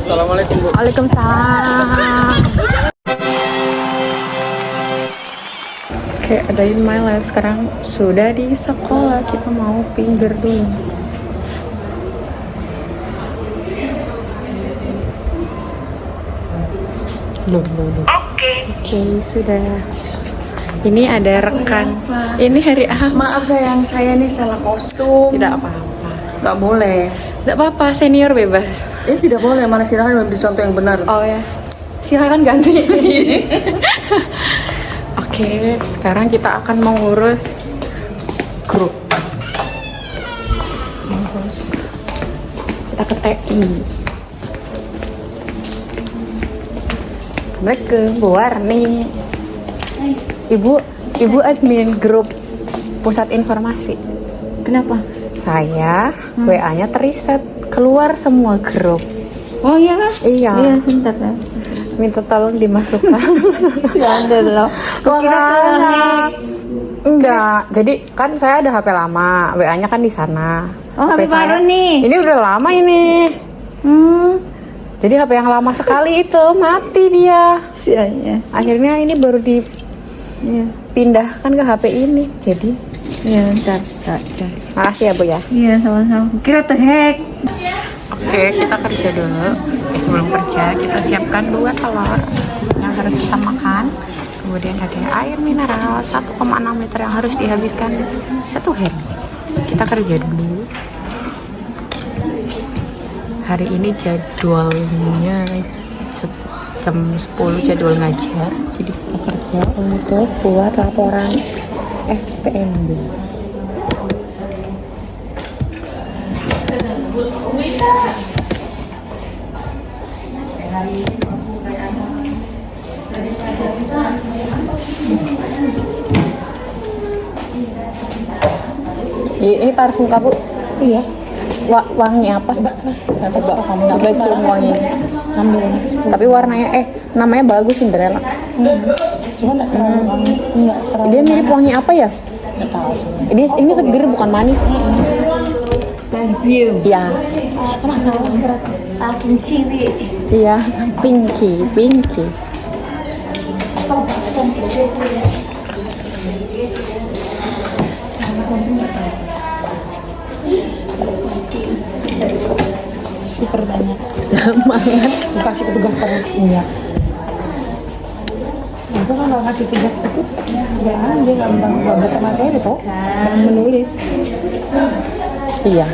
Assalamualaikum Bu. Waalaikumsalam. Oke, ada in my life sekarang sudah di sekolah. Kita mau pinggir dulu. Oke, sudah. Ini ada rekan. Ini hari A. Maaf sayang, saya nih salah kostum. Tidak apa-apa. Nggak boleh. Tidak apa-apa, senior bebas. Tidak boleh, mana silakan beri contoh yang benar. Oh ya, silakan ganti. Oke, sekarang kita akan mengurus grup. Kita ke TI. Assalamualaikum, Bu Warni. Ibu admin grup pusat informasi. Kenapa? Saya WA-nya teriset, keluar semua grup. Oh iya kah? Iya. Iya, sebentar ya. Minta tolong dimasukkan. Si Anda loh. Makanya. Enggak, jadi kan saya ada HP lama, WA-nya kan di sana. Oh, HP baru nih. Ini udah lama ini. Jadi HP yang lama sekali itu mati dia. Sianya. Akhirnya ini baru dipindahkan ke HP ini. Jadi, Iya, bentar. makasih ya Bu ya. Iya, sama-sama. Kira terhack. Oke, kita kerja dulu. Oke, sebelum kerja kita siapkan 2 telur yang harus kita makan. Kemudian ada air mineral 1,6 liter yang harus dihabiskan 1 hari. Kita kerja dulu. Hari ini jadwalnya jam 10 jadwal ngajar. Jadi kita kerja untuk buat laporan SPMB. Ini parfum kamu? Iya. Wangi apa? Coba cium wangi. Ambil. Tapi warnanya namanya bagus, Cinderella. Cuma enggak terlalu wangi. Enggak terlalu. Dia mirip wangi apa ya? Enggak tahu. Ini seger bukan manis. Perfume. Iya. Ciri. Iya, pinky. Super banyak. Semangat. Kasih petugas panas minyak. Itu kan kalau ngasih tugas itu, jangan dia nggak baca materi toh, menulis. Iya.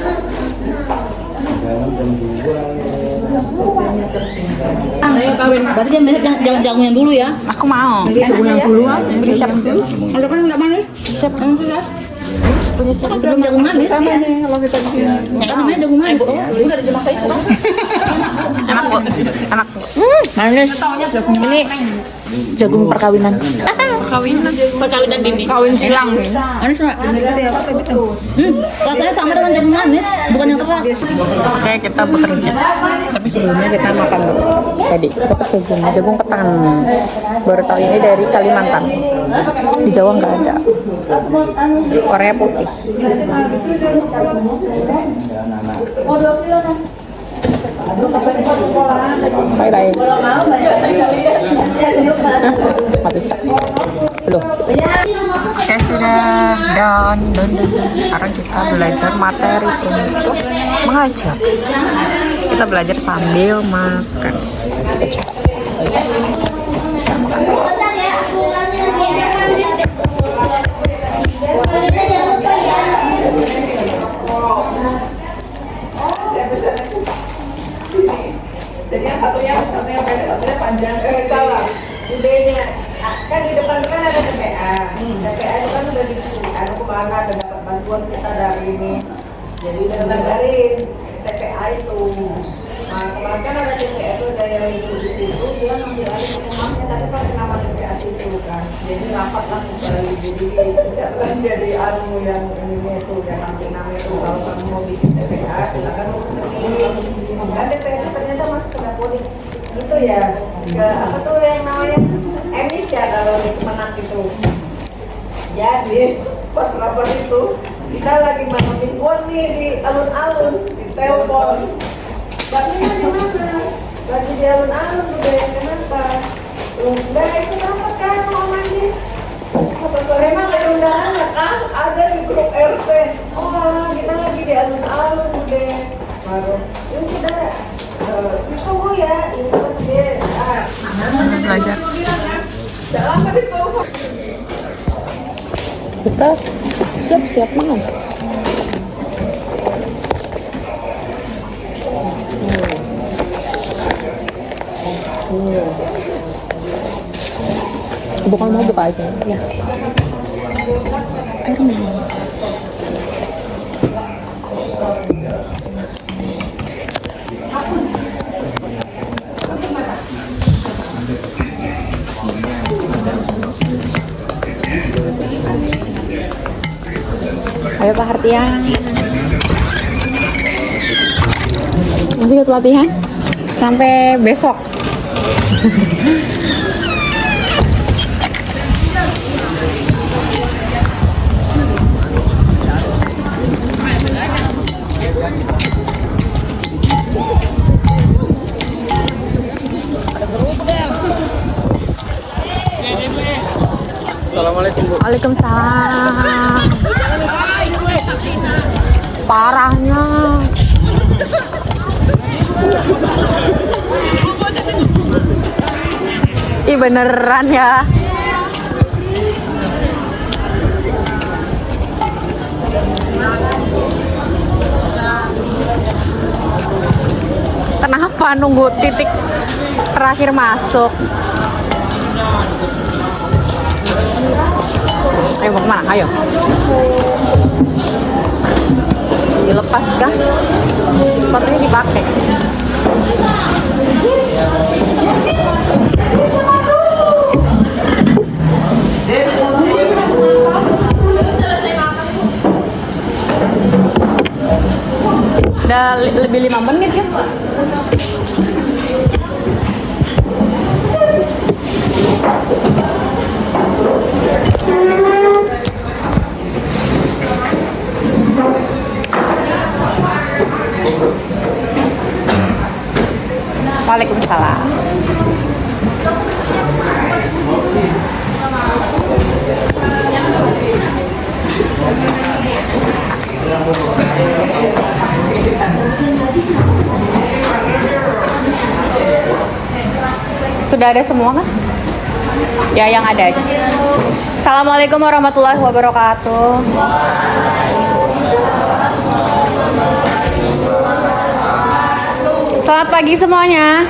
Ayo kawin. Berarti dia mirip yang jamunya dulu ya? Aku mau. Jamunya dulu. Beri siapa dulu? Ada kan nggak manis? Siapa? Punya siapa? Belum jagung manis. Sama nih kalau kita di sini. Ya kan namanya jagung manis. Udah di masa itu. Enak Bu. Enak Bu. Manis. Ini jagung perkawinan. Perkawinan dini. Kawin silang. Manis nggak? Rasanya sama dengan jagung manis, bukan yang keras. Oke, kita bekerja. Tapi sebelumnya kita makan dulu. Tadi dapat jagung ketan. Baru tahu ini dari Kalimantan. Di Jawa nggak ada. Korea putih. Bye bye. Nggak bisa. Belum. Oke, sudah dan sekarang kita belajar materi untuk mengajar. Kita belajar sambil makan. Jadi yang satunya pendek, satunya panjang. Salah. Idenya kan di depan kan ada TPA. TPA itu kan udah diskusikan kemana ada dapat bantuan kita dari ini. Jadi udah dari TPA itu. Nah kemarin kan ada TPA itu ada yang itu di situ dia ngambil alih rumahnya tapi pas nama TPA itu kan. Jadi rapat lah dari jadi tidak kan jadi anu yang ini itu yang nanti namanya itu kalau kamu mau bikin TPA silakan hubungi. Kan TPA itu ternyata masuk ke Dapodi itu ya ke apa tuh yang namanya emis ya kalau di Kemenak itu. Jadi pas rapat itu kita lagi manamin uang nih di alun-alun di telepon. Bantunya di mana? di alun-alun udah kenapa? Udah itu kenapa kan mamanya? Memang ada undangan ya kan? Ada di grup RT. Oh kita lagi di alun-alun udah. Baru ini kita itu ya itu dia. Belajar. Jangan tadi tuh. Kita siap-siap banget. Bukan mau buka aja ya. Air minum. Ayo Pak Hartian. Masih ikut latihan? Sampai besok. Assalamualaikum Bu. Waalaikumsalam. Parahnya. Ih beneran ya. Kenapa nunggu titik terakhir masuk? Ayo mau kemana? Ayo. Dilepas kah? Sepatunya dipakai. Udah lebih 5 menit ya. Waalaikumsalam. Sudah ada semua kan? Ya yang ada aja. Assalamualaikum warahmatullahi wabarakatuh. Selamat pagi semuanya.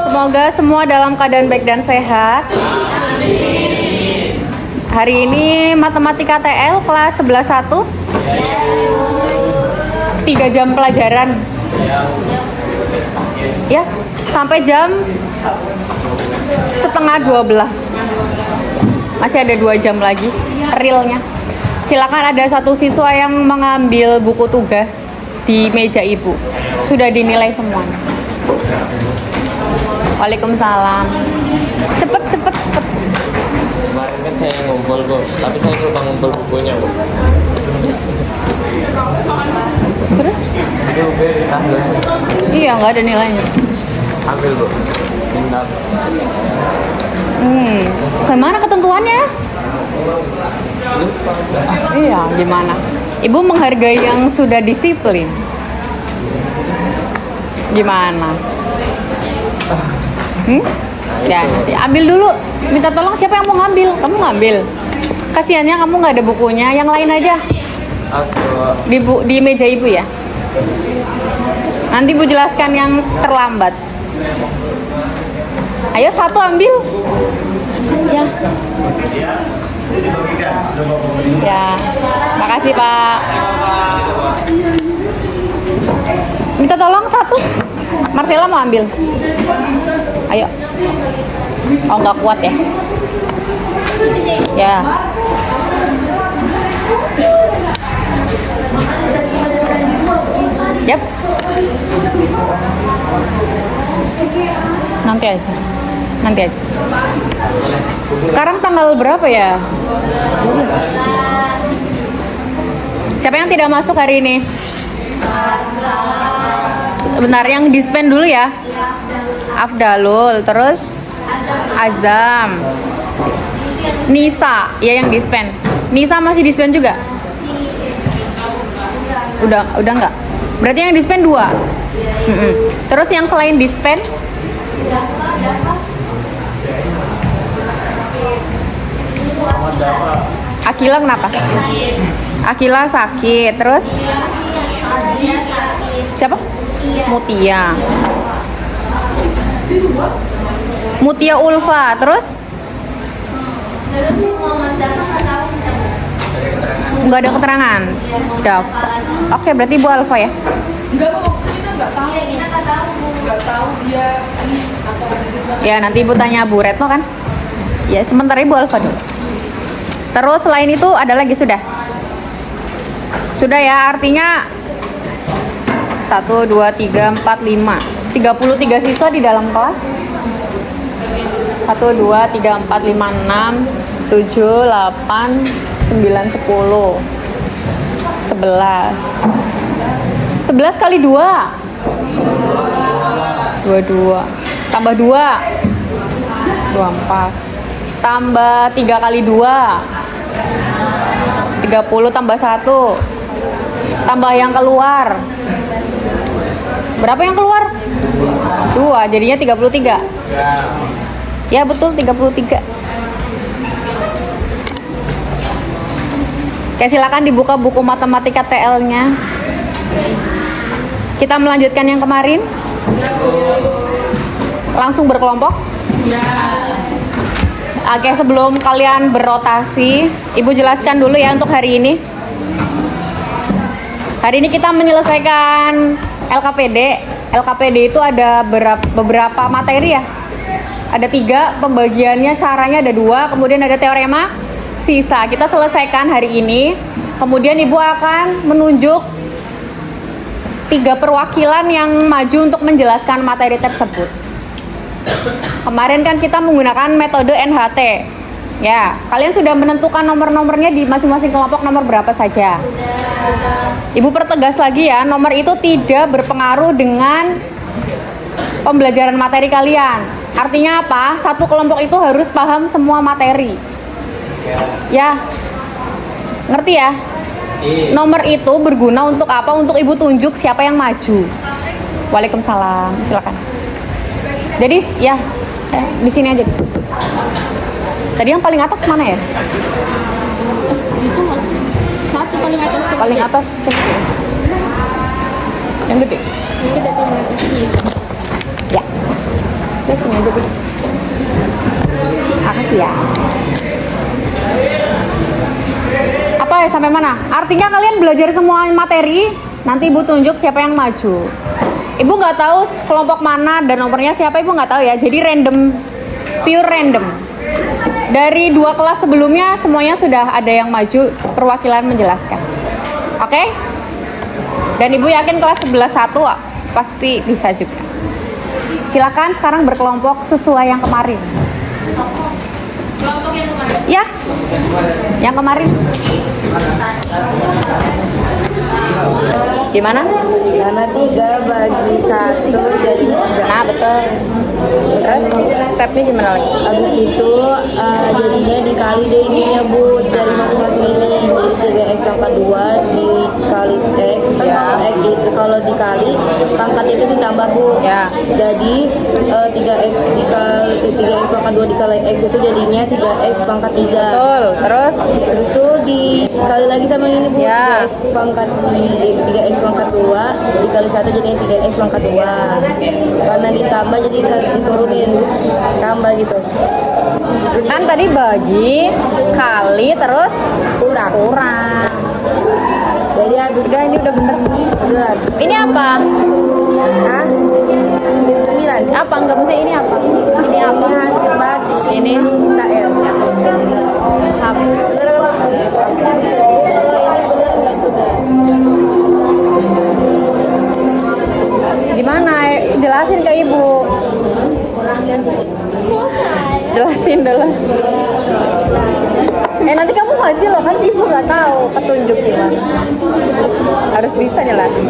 Semoga semua dalam keadaan baik dan sehat. Hari ini matematika TL kelas 11-1. 3 jam pelajaran. Ya, sampai jam setengah 12. Masih ada 2 jam lagi realnya. Silakan ada satu siswa yang mengambil buku tugas di meja ibu. Sudah dinilai semuanya. Waalaikumsalam. Cepet. Kemarin kan saya ngumpul Bu, tapi saya lupa ngumpul bukunya Bu. Terus? Itu Bu, ambil. Iya, nggak ada nilainya. Ambil Bu. Bentar. Gimana ketentuannya? Iya, gimana? Ibu menghargai yang sudah disiplin. Gimana? Ya, nanti ambil dulu. Minta tolong siapa yang mau ngambil? Kamu ngambil. Kasiannya kamu nggak ada bukunya. Yang lain aja. Aku Di meja ibu ya. Nanti Bu jelaskan yang terlambat. Ayo satu ambil. Ya. Ya. Makasih Pak. Minta tolong satu. Marcella mau ambil. Ayo. Oh nggak kuat ya. Ya. Yap. Nanti aja. Sekarang tanggal berapa ya? Siapa yang tidak masuk hari ini? Sebentar, yang dispen dulu ya. Afdalul, terus Azam, Nisa, ya yang dispen. Nisa masih dispen juga? Udah enggak? Berarti yang dispen 2. Terus yang selain dispen? Akila kenapa? Akila sakit, terus siapa? Mutia. Mutia Ulfa, terus? Nggak ada keterangan. Dafa. Oke, berarti Bu Alfa ya? Enggak, maksudnya kita nggak tahu. Nggak tahu dia atau Ya, nanti Ibu tanya Bu Retno kan? Ya, sementara Ibu Alfa dulu. Terus selain itu ada lagi sudah? Sudah ya, artinya 1, 2, 3, 4, 5 33 siswa di dalam kelas. 1, 2, 3, 4, 5, 6 7, 8, 9, 10 11 11 kali 2 22 tambah 2 24 tambah 3 kali 2 30 tambah 1 tambah yang keluar. Berapa yang keluar? 2, jadinya 33. Ya betul, 33. Oke, silakan dibuka buku matematika TL-nya. Kita melanjutkan yang kemarin. Langsung berkelompok. Oke, sebelum kalian berrotasi, Ibu jelaskan dulu ya untuk hari ini. Hari ini kita menyelesaikan LKPD. LKPD itu ada beberapa materi ya. Ada 3, pembagiannya caranya ada 2, kemudian ada teorema, sisa. Kita selesaikan hari ini. Kemudian Ibu akan menunjuk 3 perwakilan yang maju untuk menjelaskan materi tersebut. Kemarin kan kita menggunakan metode NHT. Ya, kalian sudah menentukan nomor-nomornya di masing-masing kelompok nomor berapa saja. Ibu pertegas lagi ya, nomor itu tidak berpengaruh dengan pembelajaran materi kalian. Artinya apa? Satu kelompok itu harus paham semua materi. Ya, ngerti ya? Nomor itu berguna untuk apa? Untuk Ibu tunjuk siapa yang maju. Waalaikumsalam, silakan. Jadi ya, di sini aja. Tadi yang paling atas mana ya? itu masih satu paling atas yang Paling gede. atas kecil. Yang gede. Yang gede paling atas ini. Ya. Terus sini aja dulu. Makasih ya. Apa ya, sampai mana? Artinya kalian belajar semua materi, nanti Ibu tunjuk siapa yang maju. Ibu nggak tahu kelompok mana dan nomornya siapa, Ibu nggak tahu ya. Jadi random, pure random. Dari 2 kelas sebelumnya semuanya sudah ada yang maju perwakilan menjelaskan. Oke? Dan Ibu yakin kelas 11-1 pasti bisa juga. Silakan sekarang berkelompok sesuai yang kemarin. Kelompok yang kemarin. Ya, yang kemarin. Gimana? Karena 3 bagi 1 jadinya 3. Nah, betul. Terus stepnya gimana lagi? Habis itu jadinya dikali deh ininya Bu, dari masing-masing ini. Jadi 3x pangkat 2 dikali x. Kan Ya. kalau x itu kalau dikali pangkat itu ditambah Bu. Ya. Jadi 3x pangkat 2 dikali x itu jadinya 3x pangkat 3. Betul. Terus Terus tuh dikali lagi sama ini Bu, Ya. 3x pangkat 2 dikali 1 jadinya 3x pangkat 2. Karena ditambah jadi diturunin, tambah gitu. kan tadi bagi, kali, terus Kurang. kurang. Jadi habis Udah, ini udah bener. bener. Ini apa? Hah? 9. Apa? Enggak bisa ini apa? Ini apa? Ini hasil bagi, Ini. sisa R. Apa? Gimana? Jelasin ke Ibu. Jelasin dulu. Nanti kamu ngaji loh, kan Ibu nggak tahu petunjuk gimana. Harus bisa jelasin.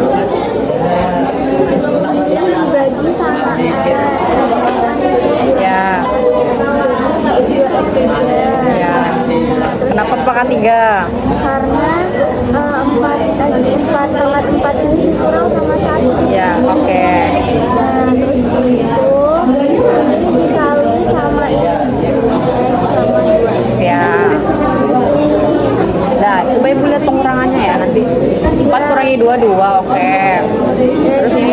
dikurangi 2, oke. Terus ini,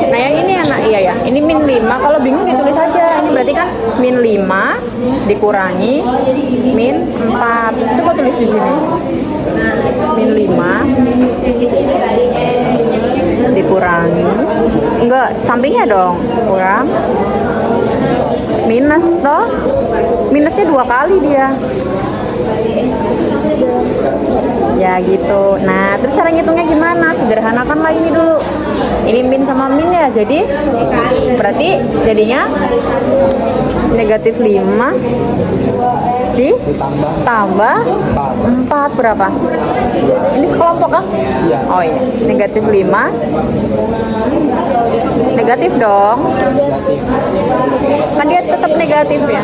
nah yang ini anak, iya ya, ini min 5, kalau bingung ditulis aja, ini berarti kan min 5 dikurangi min 4, coba tulis di sini, min 5 dikurangi, enggak, sampingnya dong, kurang, minus toh, minusnya 2 kali dia. Ya gitu. Nah, terus cara ngitungnya gimana? Sederhanakan lah ini dulu. Ini min sama min ya. Jadi berarti jadinya negatif 5 ditambah 4 berapa? Ini sekelompok kah? Iya. Oh iya. Negatif 5 negatif dong. Kan dia tetap negatif ya.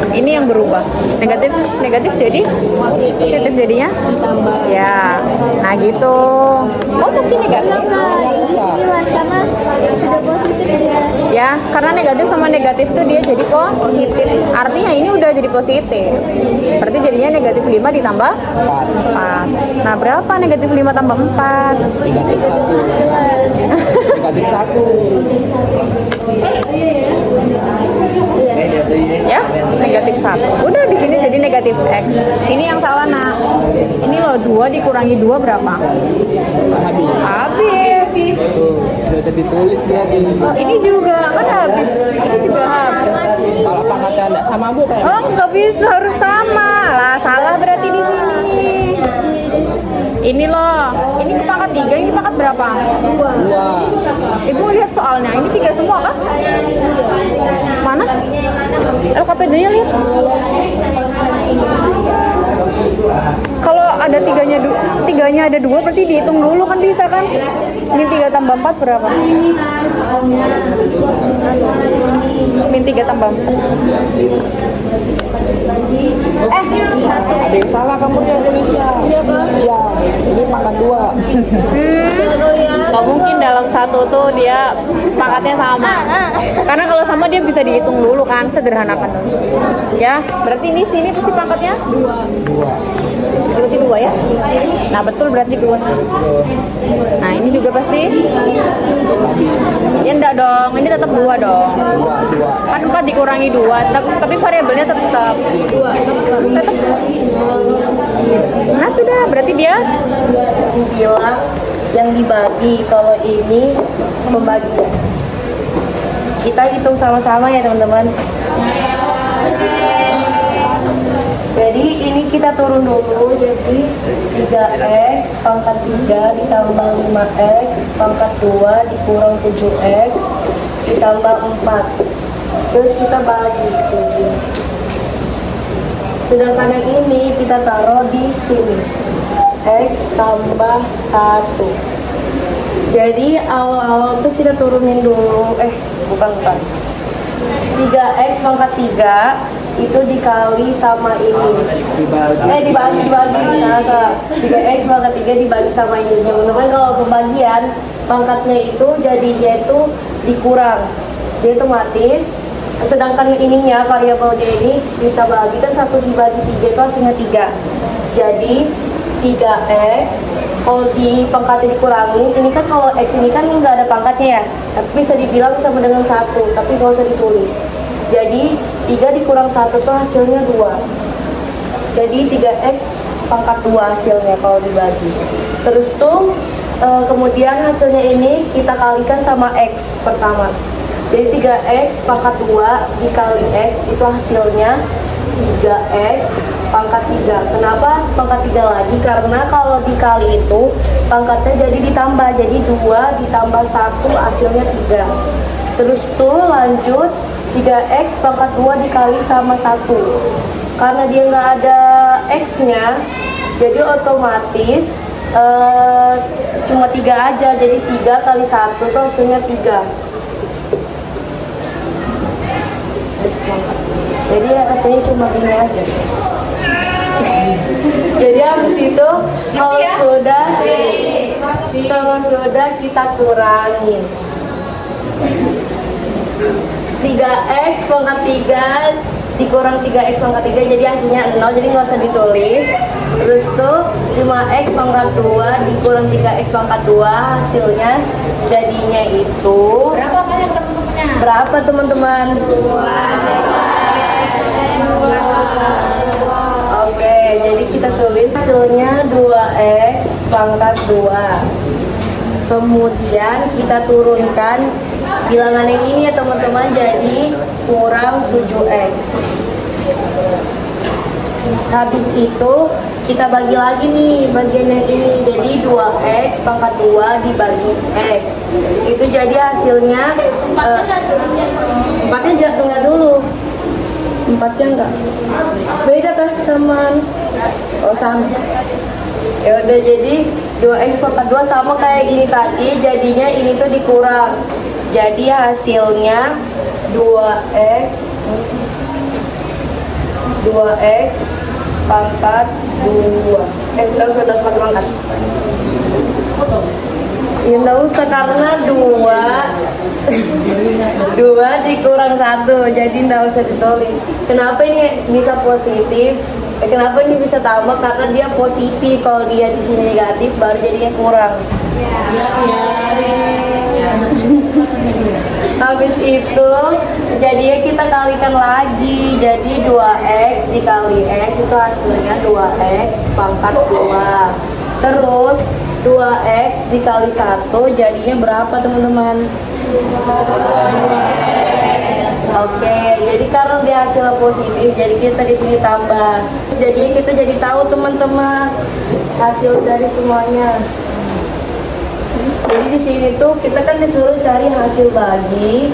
Ini yang berubah. Negatif jadi positif jadinya. Ya. Nah gitu. Oh masih negatif. Karena sudah positif Ya, karena negatif sama negatif tuh dia jadi positif. Artinya ini udah jadi positif. Berarti jadinya negatif 5 ditambah 4. Nah, berapa negatif 5 tambah 4? Negatif 1. Ya, negatif 1. Udah di sini jadi negatif X. Ini yang salah, nak. Ini loh 2 dikurangi 2 berapa? Habis. Tuh, udah ditulis dia di. Ini juga kan habis. Ini juga habis. Kalau pangkatnya enggak sama Bu kayak. Oh, nggak bisa, harus sama. Lah, salah berarti di sini. Ini loh. Ini pangkat 3, ini pangkat berapa? 2. Ibu lihat soalnya. Ini 3 semua kah? Mana? LKPD-nya lihat. Kalau ada tiganya ada 2 berarti dihitung dulu kan bisa kan? Min 3 tambah 4 berapa? Min 3 tambah 4. Ada yang salah kamu yang tulisnya. Iya, ini pangkat 2. Nggak mungkin dalam satu tuh dia pangkatnya sama. Karena kalau sama dia bisa dihitung dulu kan, sederhanakan dulu. Ya, berarti ini sini pasti pangkatnya 2. Berarti 2 ya? Nah, betul berarti 2. Nah, ini juga pasti. Ya enggak dong, ini tetap 2 dong. Kan 4 dikurangi 2, tapi variabelnya tetap. Nah, sudah, berarti dia bilang yang dibagi, kalau ini pembagian. Kita hitung sama-sama ya teman-teman. Jadi ini kita turun dulu, jadi 3x pangkat 3 ditambah 5x pangkat 2 dikurang 7x ditambah 4. Terus kita bagi 7. Sedangkan yang ini kita taruh di sini, x tambah 1. Jadi awal-awal tuh kita turunin dulu, bukan 3x pangkat 3 itu dikali sama ini, dibagi salah 3x pangkat 3 dibagi sama ini. Teman-teman, kalau pembagian pangkatnya itu jadinya itu dikurang, dia otomatis. Sedangkan ininya variabelnya ini kita bagikan 1 dibagi 3 itu hasilnya 3. Jadi 3x kalau di pangkatnya dikurangi, ini kan kalau x ini kan nggak ada pangkatnya ya, tapi bisa dibilang sama dengan 1, tapi nggak usah ditulis. Jadi 3 dikurang 1 tuh hasilnya 2. Jadi 3x pangkat 2 hasilnya kalau dibagi. Terus tuh kemudian hasilnya ini kita kalikan sama x pertama. Jadi 3x pangkat 2 dikali x itu hasilnya 3x pangkat 3. Kenapa pangkat 3 lagi? Karena kalau dikali itu pangkatnya jadi ditambah. Jadi 2 ditambah 1 hasilnya 3. Terus tuh lanjut 3x pangkat 2 dikali sama 1. Karena dia nggak ada x-nya, jadi otomatis cuma 3 aja. Jadi 3 kali 1 itu hasilnya 3. Jadi hasilnya cuma ini aja. Jadi habis itu kalau sudah kita kurangin 3x pangkat 3 dikurang 3x pangkat 3 jadi hasilnya 0, jadi nggak usah ditulis. Terus tuh 5x pangkat 2 dikurang 3x pangkat 2 hasilnya jadinya itu berapa teman-teman? Oke, jadi kita tulis hasilnya 2x pangkat 2. Kemudian kita turunkan bilangan yang ini ya teman-teman, jadi kurang 7x. Habis itu kita bagi lagi nih bagian yang ini, jadi 2x pangkat 2 dibagi x. Itu jadi hasilnya 4-nya jangan dulu. 4-nya enggak. Beda kah sama? Oh sama. Ya udah, jadi 2x pangkat 2 sama kayak gini tadi, jadinya ini tuh dikurang. Jadi hasilnya 2x pangkat 2. Enggak usah pakai pangkat. Ya enggak usah karena 2 dikurang 1, jadi enggak usah ditulis. Kenapa ini bisa positif? Kenapa ini bisa tambah? Karena dia positif. Kalau dia di sini negatif baru jadinya kurang. Habis itu jadinya kita kalikan lagi, jadi 2x dikali x itu hasilnya 2x pangkat 2. Terus 2x dikali 1 jadinya berapa teman-teman? Oke, jadi karena dia hasilnya positif, jadi kita di sini tambah. Jadi kita jadi tahu teman-teman hasil dari semuanya. Jadi di sini tuh kita kan disuruh cari hasil bagi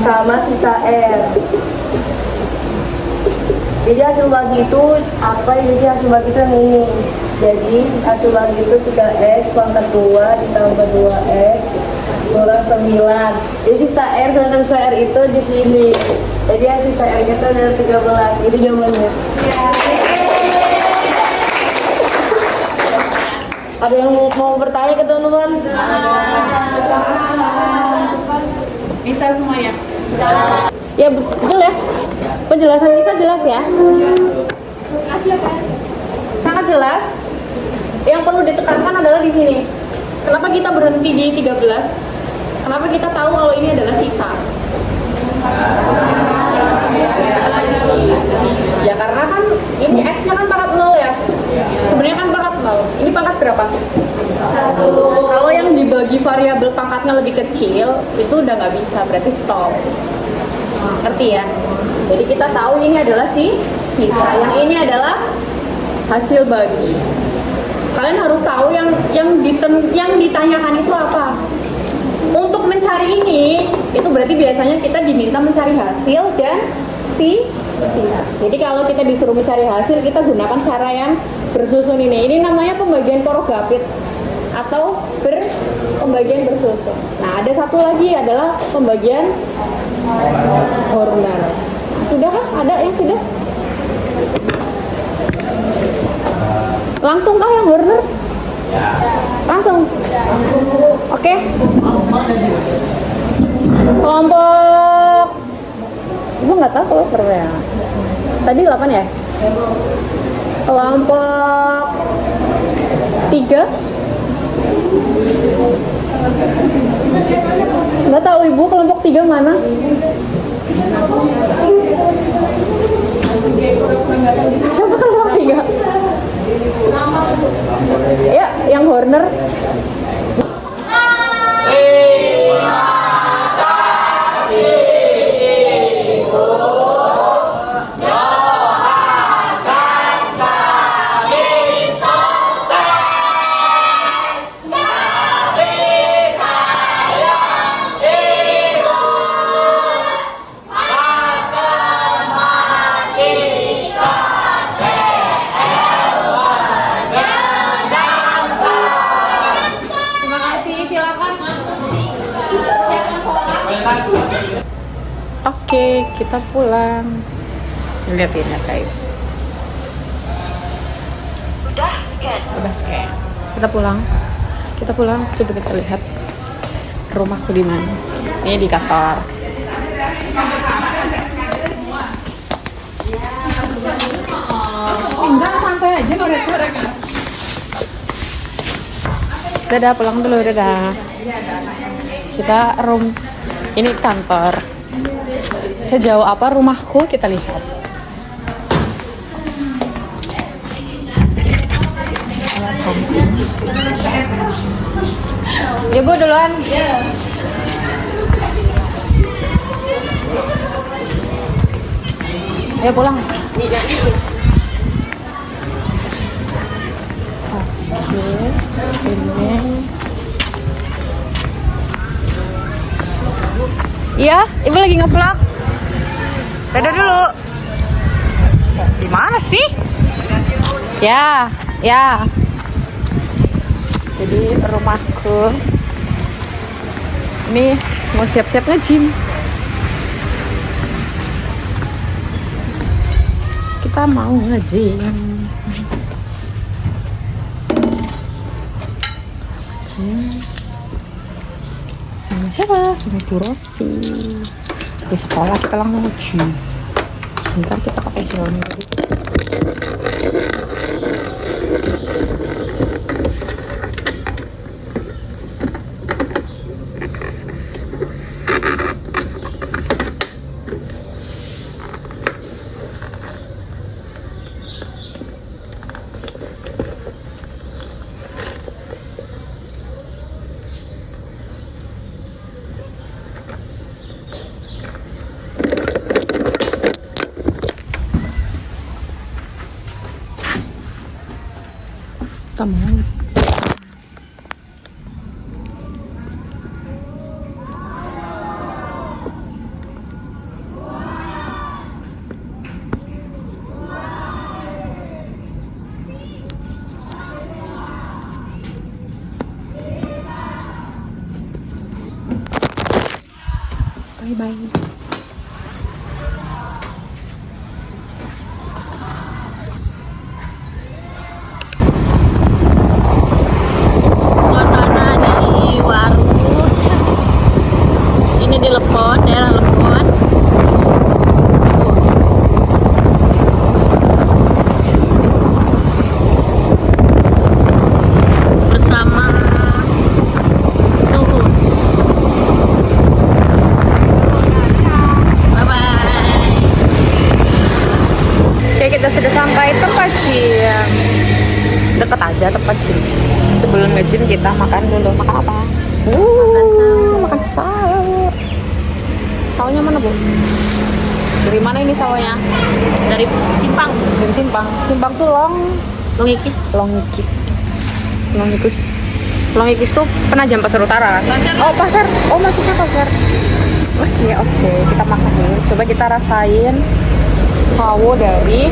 sama sisa R. Jadi hasil bagi itu apa? Jadi hasil bagi itu yang ini. Jadi hasil bagi itu 3x pangkat 2 ditambah 2x kurang 9. Jadi sisa R, sedangkan sisa R itu di sini. Jadi sisa R itu adalah 13. Itu jawabannya. Ada yang mau bertanya ke teman-teman? Bisa semuanya. Ya betul ya. Penjelasan Nisa jelas ya. Sangat jelas. Yang perlu ditekankan adalah di sini. Kenapa kita berhenti di 13? Kenapa kita tahu kalau ini adalah sisa? Ya karena kan ini x-nya kan pangkat 0 ya. Sebenarnya kan pangkat 0. Ini pangkat berapa? 1. Kalau yang dibagi variabel pangkatnya lebih kecil, itu udah nggak bisa, berarti stop. Ngerti ya? Jadi kita tahu ini adalah sisa. Yang ini adalah hasil bagi. Kalian harus tahu yang ditanyakan itu apa. Untuk mencari ini, itu berarti biasanya kita diminta mencari hasil dan sisa. Jadi kalau kita disuruh mencari hasil, kita gunakan cara yang bersusun ini. Ini namanya pembagian porogapit atau pembagian bersusun. Nah, ada satu lagi adalah pembagian Horner. Nah, sudah kan? Ada yang sudah? Langsung kah yang Horner? Langsung. Oke. Kelompok Ibu nggak tahu kalau berapa ya. Tadi 8 ya? Kelompok 3. Nggak tahu Ibu kelompok 3 mana? Siapa kelompok 3? Ya, yang Horner. Oke, kita pulang. Lihatin ya guys. Udah scan. Kita pulang. Kita pulang, coba kita lihat rumahku di mana. Ini di kantor. Enggak, santai aja mereka. Dadah, pulang dulu, dadah. Kita ini kantor. Sejauh apa rumahku kita lihat. Ya Bu, duluan. Ya pulang. Oke, ini. Iya, Ibu lagi nge-vlog. Dadah dulu. Di mana sih? Ya, ya. Jadi rumahku ini mau siap-siap nge-gym. Kita mau nge-gym. Sama siapa? Sama Bu Rosi. Di sekolah kita langsung nge-gym. Sebentar kita pakai helm dulu. Kita mau. Bye-bye. Suasana di warung ini di Lepon, daerah Lepon. Bersama Suhu. Oke, kita sudah sampai tempat gym. Deket aja tempat gym. Sebelum nge-gym kita makan dulu. Makan apa? Makan sahur. Sawahnya mana, Bu? Dari mana ini sawahnya? Dari Simpang. Dari Simpang. Simpang tuh Longikis. Longikis tuh Penajam Pasar Utara. Oh, pasar. Oh, masuknya pasar. Oke, kita makan dulu. Coba kita rasain sawo dari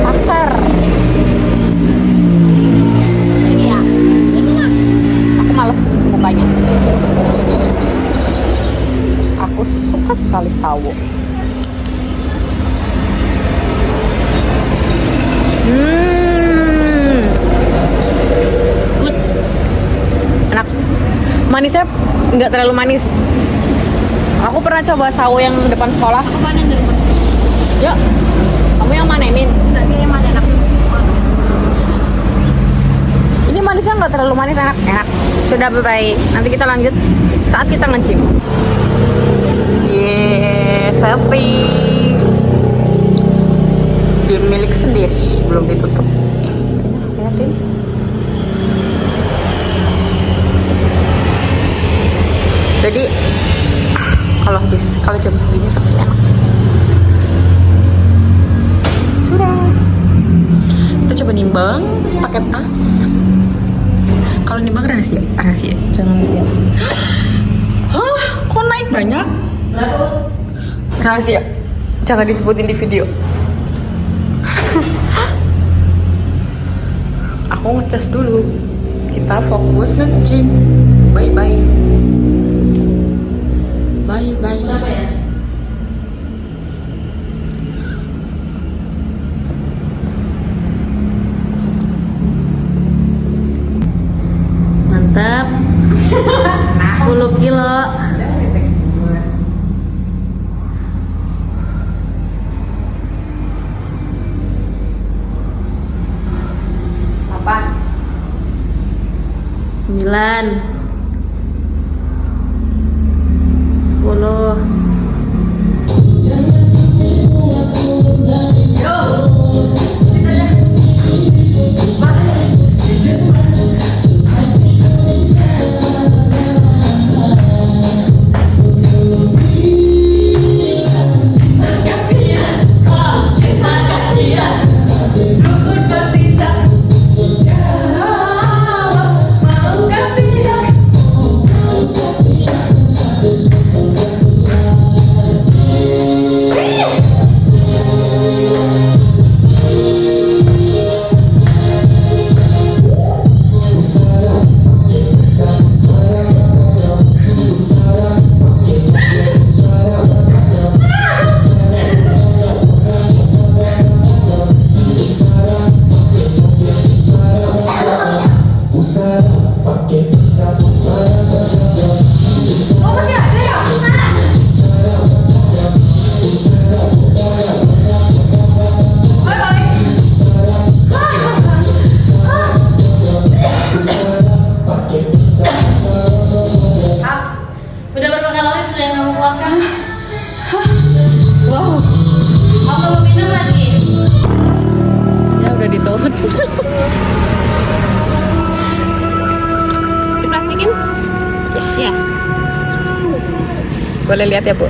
pasar. Ini ya. Aku males bukanya. Aku suka sekali sawo. Good. Enak. Manisnya nggak terlalu manis. Aku pernah coba sawo yang depan sekolah. Aku panen dari mana? Yuk, kamu yang manenin. Nanti yang mana enak? Ini manisnya nggak terlalu manis, enak. Sudah, bye-bye. Nanti kita lanjut saat kita nge-gym. Selfie. Gym milik sendiri, belum ditutup. Lihatin. Jadi kalau jam segini seperti enak. Sudah. Kita coba nimbang pakai tas. Kalau nimbang rahasia. Jangan lihat. Hah? Kok naik banyak? Rahasia. Jangan disebutin di video. Aku ngecas dulu. Kita fokus nge-gym. Bye-bye. 9, 10. Udah berapa kalori sudah yang kamu keluarkan? Wow. Apa mau minum lagi? Ya udah ditutup. Diplastikin? Ya. Boleh lihat ya, Bu.